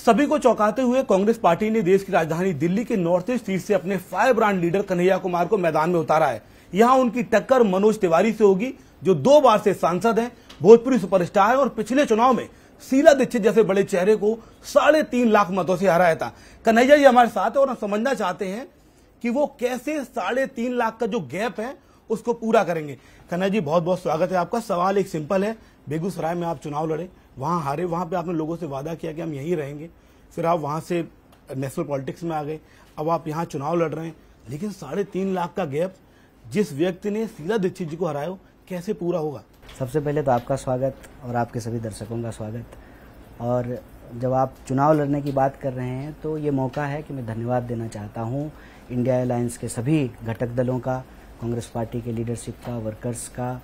सभी को चौंकाते हुए कांग्रेस पार्टी ने देश की राजधानी दिल्ली के नॉर्थ ईस्ट सीट से अपने fire brand leader Kanhaiya Kumar को मैदान में उतारा है। यहां उनकी टक्कर मनोज तिवारी से होगी, जो 2 बार से सांसद हैं, भोजपुरी सुपरस्टार है और पिछले चुनाव में शीला दीक्षित जैसे बड़े चेहरे को 3.5 लाख मतों से हराया था। कन्हैया जी हमारे साथ है और हम समझना चाहते हैं कि वो कैसे 3.5 लाख का जो गैप है उसको पूरा करेंगे। कन्हैया जी बहुत बहुत स्वागत है आपका। सवाल एक सिंपल है, बेगूसराय में आप चुनाव लड़े, वहां हारे, वहां पे आपने लोगों से वादा किया कि हम यहीं रहेंगे, फिर आप वहां से नेशनल पॉलिटिक्स में आ गए, अब आप यहां चुनाव लड़ रहे हैं, लेकिन 3.5 लाख का गैप जिस व्यक्ति ने शीला दीक्षित जी को हराया हो, कैसे पूरा होगा? सबसे पहले तो आपका स्वागत और आपके सभी दर्शकों का स्वागत। और जब आप चुनाव लड़ने की बात कर रहे हैं तो ये मौका है कि मैं धन्यवाद देना चाहता हूँ इंडिया अलायंस के सभी घटक दलों का, कांग्रेस पार्टी के लीडरशिप का, वर्कर्स का,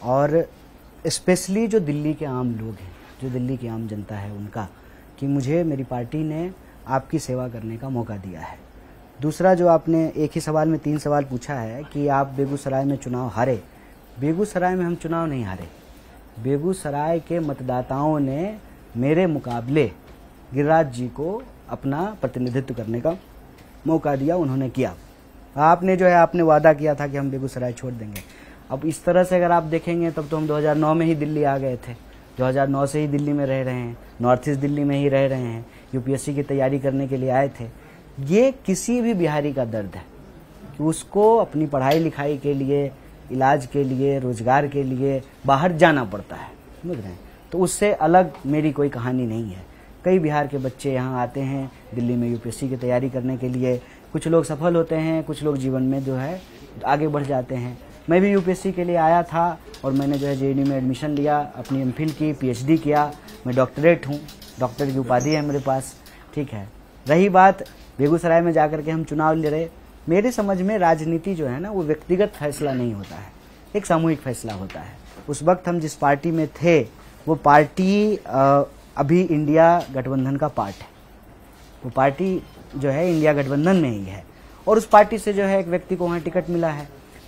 और स्पेशली जो दिल्ली के आम लोग हैं, जो दिल्ली की आम जनता है उनका, कि मुझे मेरी पार्टी ने आपकी सेवा करने का मौका दिया है। दूसरा, जो आपने एक ही सवाल में 3 सवाल पूछा है कि आप बेगूसराय में चुनाव हारे। बेगूसराय में हम चुनाव नहीं हारे, बेगूसराय के मतदाताओं ने मेरे मुकाबले गिरिराज जी को अपना प्रतिनिधित्व करने का मौका दिया, उन्होंने किया। आपने जो है आपने वादा किया था कि हम बेगूसराय छोड़ देंगे। अब इस तरह से अगर आप देखेंगे तब तो हम 2009 में ही दिल्ली आ गए थे, 2009 से ही दिल्ली में रह रहे हैं, नॉर्थ ईस्ट दिल्ली में ही रह रहे हैं, यूपीएससी की तैयारी करने के लिए आए थे। ये किसी भी बिहारी का दर्द है कि उसको अपनी पढ़ाई लिखाई के लिए, इलाज के लिए, रोजगार के लिए बाहर जाना पड़ता है, समझ रहे हैं? तो उससे अलग मेरी कोई कहानी नहीं है। कई बिहार के बच्चे यहाँ आते हैं दिल्ली में यूपीएससी की तैयारी करने के लिए, कुछ लोग सफल होते हैं, कुछ लोग जीवन में जो है आगे बढ़ जाते हैं। मैं भी यूपीएससी के लिए आया था और मैंने जो है जेएनयू में एडमिशन लिया, अपनी एमफिल की, पीएचडी किया, मैं डॉक्टरेट हूँ, डॉक्टर की उपाधि है मेरे पास, ठीक है। रही बात बेगूसराय में जाकर के हम चुनाव लड़े, मेरे समझ में राजनीति जो है ना वो व्यक्तिगत फैसला नहीं होता है, एक सामूहिक फैसला होता है। उस वक्त हम जिस पार्टी में थे वो पार्टी अभी इंडिया गठबंधन का पार्ट है, वो पार्टी जो है इंडिया गठबंधन में ही है, और उस पार्टी से जो है एक व्यक्ति को वहाँ टिकट मिला है।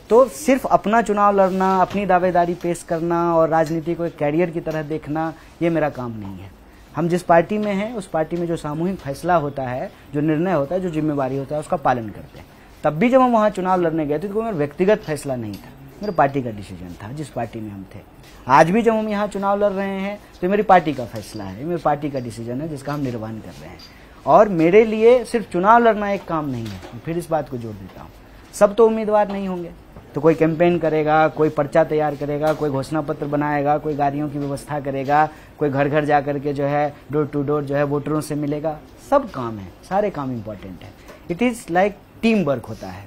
तो सिर्फ अपना चुनाव लड़ना, अपनी दावेदारी पेश करना और राजनीति को एक कैरियर की तरह देखना, ये मेरा काम नहीं है। हम जिस पार्टी में हैं उस पार्टी में जो सामूहिक फैसला होता है, जो निर्णय होता है, जो जिम्मेवारी होता है, उसका पालन करते हैं। तब भी जब हम वहाँ चुनाव लड़ने गए थे तो कोई मेरा व्यक्तिगत फैसला नहीं था, मेरे पार्टी का डिसीजन था जिस पार्टी में हम थे। आज भी जब हम यहाँ चुनाव लड़ रहे हैं तो मेरी पार्टी का फैसला है, मेरी पार्टी का डिसीजन है जिसका हम निर्वहन कर रहे हैं। और मेरे लिए सिर्फ चुनाव लड़ना एक काम नहीं है, फिर इस बात को जोड़ देता हूँ। सब तो उम्मीदवार नहीं होंगे, तो कोई कैंपेन करेगा, कोई पर्चा तैयार करेगा, कोई घोषणा पत्र बनाएगा, कोई गाड़ियों की व्यवस्था करेगा, कोई घर घर जा करके जो है डोर टू डोर जो है वोटरों से मिलेगा। सब काम है, सारे काम इम्पोर्टेंट है। It is like team work होता है।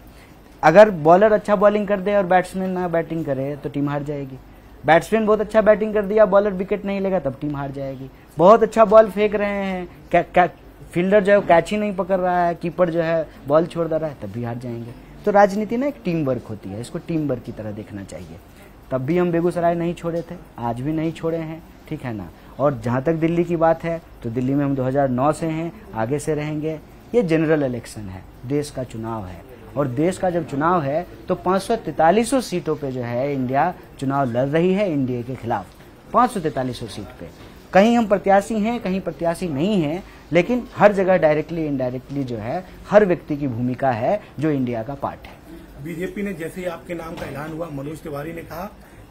अगर बॉलर अच्छा बॉलिंग कर दे और बैट्समैन ना बैटिंग करे तो टीम हार जाएगी। बैट्समैन बहुत अच्छा बैटिंग कर दिया, बॉलर विकेट नहीं लेगा, तब टीम हार जाएगी। बहुत अच्छा बॉल फेंक रहे हैं, फील्डर जो है कैच ही नहीं पकड़ रहा है, कीपर जो है बॉल छोड़ दे रहा है, तब भी हार जाएंगे। तो राजनीति ना एक टीम वर्क होती है, इसको टीम वर्क की तरह देखना चाहिए। तब भी हम बेगूसराय नहीं छोड़े थे, आज भी नहीं छोड़े हैं, ठीक है ना। और जहाँ तक दिल्ली की बात है तो दिल्ली में हम 2009 से हैं, आगे से रहेंगे। ये जनरल इलेक्शन है, देश का चुनाव है, और देश का जब चुनाव है तो 543 सीटों पे जो है इंडिया चुनाव लड़ रही है एनडीए के खिलाफ। 543 सीट पे कहीं हम प्रत्याशी हैं, कहीं प्रत्याशी नहीं हैं, लेकिन हर जगह डायरेक्टली इनडायरेक्टली जो है हर व्यक्ति की भूमिका है जो इंडिया का पार्ट है। बीजेपी ने जैसे ही आपके नाम का ऐलान हुआ, मनोज तिवारी ने कहा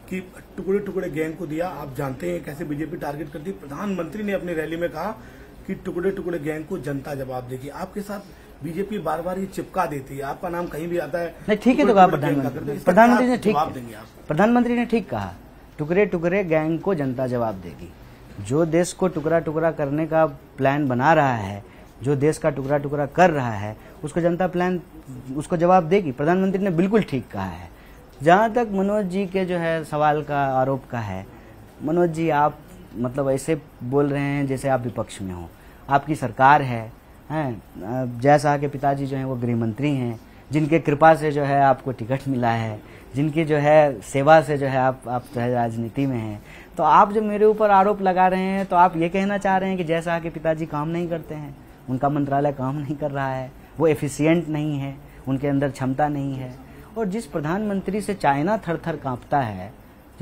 कि टुकड़े टुकड़े गैंग को दिया। आप जानते हैं कैसे बीजेपी टारगेट करती है। प्रधानमंत्री ने अपनी रैली में कहा कि टुकड़े टुकड़े गैंग को जनता जवाब देगी। आपके साथ बीजेपी बार बार ये चिपका देती है, आपका नाम कहीं भी आता है। नहीं, ठीक है, तो कहा प्रधानमंत्री ने ठीक कहा, टुकड़े टुकड़े गैंग को जनता जवाब देगी। जो देश को टुकड़ा टुकड़ा करने का प्लान बना रहा है, जो देश का टुकड़ा टुकड़ा कर रहा है, उसको जनता उसको जवाब देगी। प्रधानमंत्री ने बिल्कुल ठीक कहा है। जहाँ तक मनोज जी के जो है सवाल का, आरोप का है, मनोज जी आप मतलब ऐसे बोल रहे हैं जैसे आप विपक्ष में हो। आपकी सरकार है, जय शाह के पिताजी जो हैं वो गृह मंत्री हैं, जिनके कृपा से जो है आपको टिकट मिला है, जिनकी जो है सेवा से जो है आप जो है राजनीति में हैं। तो आप जब मेरे ऊपर आरोप लगा रहे हैं तो आप ये कहना चाह रहे हैं कि जय शाह के पिताजी काम नहीं करते हैं, उनका मंत्रालय काम नहीं कर रहा है, वो एफिशिएंट नहीं है, उनके अंदर क्षमता नहीं है। और जिस प्रधानमंत्री से चाइना थर थर कांपता है,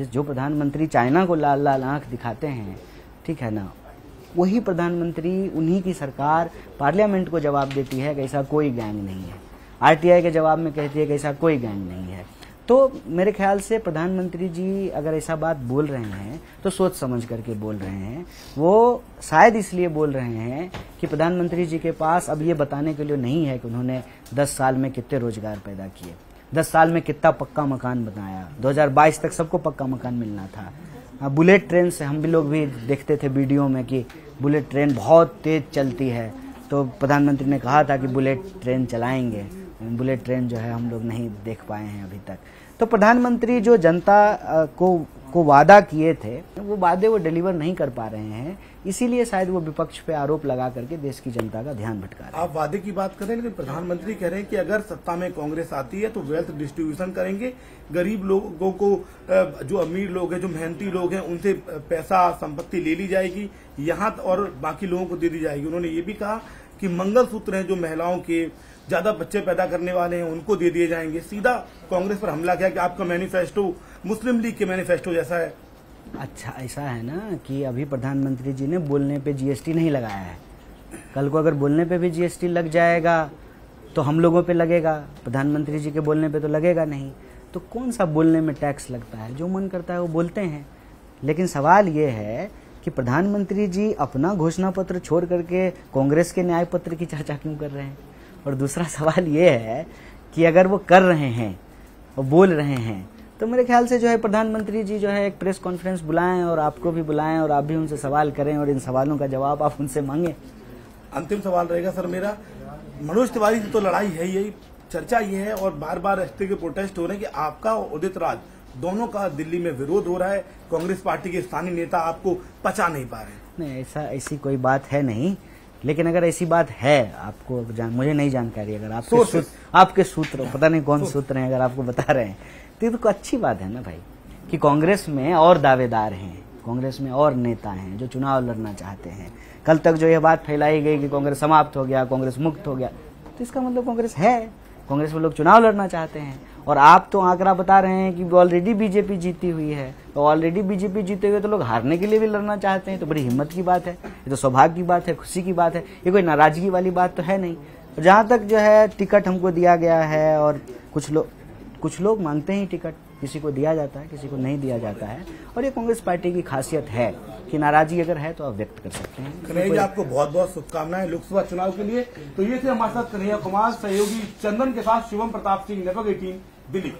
जो प्रधानमंत्री चाइना को लाल लाल आंख दिखाते हैं, ठीक है ना, वही प्रधानमंत्री, उन्हीं की सरकार पार्लियामेंट को जवाब देती है कि ऐसा कोई गैंग नहीं है, आरटीआई के जवाब में कहती है कि ऐसा कोई गैंग नहीं है। तो मेरे ख्याल से प्रधानमंत्री जी अगर ऐसा बात बोल रहे हैं तो सोच समझ करके बोल रहे हैं। वो शायद इसलिए बोल रहे हैं कि प्रधानमंत्री जी के पास अब ये बताने के लिए नहीं है कि उन्होंने 10 साल में कितने रोजगार पैदा किए, 10 साल में कितना पक्का मकान बनाया, 2022 तक सबको पक्का मकान मिलना था। बुलेट ट्रेन से हम भी लोग भी देखते थे वीडियो में कि बुलेट ट्रेन बहुत तेज चलती है, तो प्रधानमंत्री ने कहा था कि बुलेट ट्रेन चलाएंगे, बुलेट ट्रेन जो है हम लोग नहीं देख पाए हैं अभी तक। तो प्रधानमंत्री जो जनता को वादा किए थे वो वादे वो डिलीवर नहीं कर पा रहे हैं, इसीलिए शायद वो विपक्ष पे आरोप लगा करके देश की जनता का ध्यान भटका रहे हैं। आप वादे की बात करें, लेकिन प्रधानमंत्री कह रहे हैं कि अगर सत्ता में कांग्रेस आती है तो वेल्थ डिस्ट्रीब्यूशन करेंगे, गरीब लोगों को, जो अमीर लोग हैं, जो मेहनती लोग हैं, उनसे पैसा संपत्ति ले ली जाएगी यहाँ और बाकी लोगों को दे दी जाएगी। उन्होंने ये भी कहा कि मंगलसूत्र हैं जो महिलाओं के ज्यादा बच्चे पैदा करने वाले हैं उनको दे दिए जाएंगे। सीधा कांग्रेस पर हमला किया कि आपका मैनिफेस्टो मुस्लिम लीग के मैनिफेस्टो जैसा है। अच्छा, ऐसा है ना कि अभी प्रधानमंत्री जी ने बोलने पे जीएसटी नहीं लगाया है, कल को अगर बोलने पे भी जीएसटी लग जाएगा तो हम लोगों पे लगेगा, प्रधानमंत्री जी के बोलने पे तो लगेगा नहीं। तो कौन सा बोलने में टैक्स लगता है, जो मन करता है वो बोलते हैं। लेकिन सवाल ये है कि प्रधानमंत्री जी अपना घोषणा पत्र छोड़ करके कांग्रेस के न्याय पत्र की चर्चा क्यों कर रहे हैं। और दूसरा सवाल ये है कि अगर वो कर रहे हैं और बोल रहे हैं तो मेरे ख्याल से जो है प्रधानमंत्री जी जो है एक प्रेस कॉन्फ्रेंस बुलाएं और आपको भी बुलाएं और आप भी उनसे सवाल करें और इन सवालों का जवाब आप उनसे मांगे। अंतिम सवाल रहेगा सर मेरा, मनोज तिवारी की तो लड़ाई है, यही चर्चा ये है और बार बार इस तरह के प्रोटेस्ट हो रहे हैं कि आपका और उदित राज दोनों का दिल्ली में विरोध हो रहा है, कांग्रेस पार्टी के स्थानीय नेता आपको पचा नहीं पा रहे। नहीं, ऐसी कोई बात है नहीं, लेकिन अगर ऐसी बात है आपको मुझे नहीं जानकारी, अगर आपके सूत्र पता नहीं कौन सूत्र हैं, अगर आपको बता रहे हैं तो अच्छी बात है ना भाई कि कांग्रेस में और दावेदार हैं, कांग्रेस में और नेता हैं जो चुनाव लड़ना चाहते हैं। कल तक जो यह बात फैलाई गई कि कांग्रेस समाप्त हो गया, कांग्रेस मुक्त हो गया, तो इसका मतलब कांग्रेस है, कांग्रेस में लोग चुनाव लड़ना चाहते हैं। और आप तो आंकड़ा बता रहे हैं कि ऑलरेडी बीजेपी जीती हुई है, तो ऑलरेडी बीजेपी जीते हुए तो लोग हारने के लिए भी लड़ना चाहते हैं, तो बड़ी हिम्मत की बात है, ये तो सौभाग्य की बात है, खुशी की बात है, ये कोई नाराजगी वाली बात तो है नहीं। जहां तक जो है टिकट हमको दिया गया है और कुछ लोग मांगते हैं टिकट, किसी को दिया जाता है, किसी को नहीं दिया जाता है, और ये कांग्रेस पार्टी की खासियत है कि नाराजगी अगर है तो आप व्यक्त कर सकते हैं। कन्हैया जी, आपको बहुत बहुत शुभकामनाएं लोकसभा चुनाव के लिए। तो ये थे हमारे साथ कन्हैया कुमार, सहयोगी चंदन के साथ शिवम प्रताप सिंह, नेटवर्क 18 दिल्ली।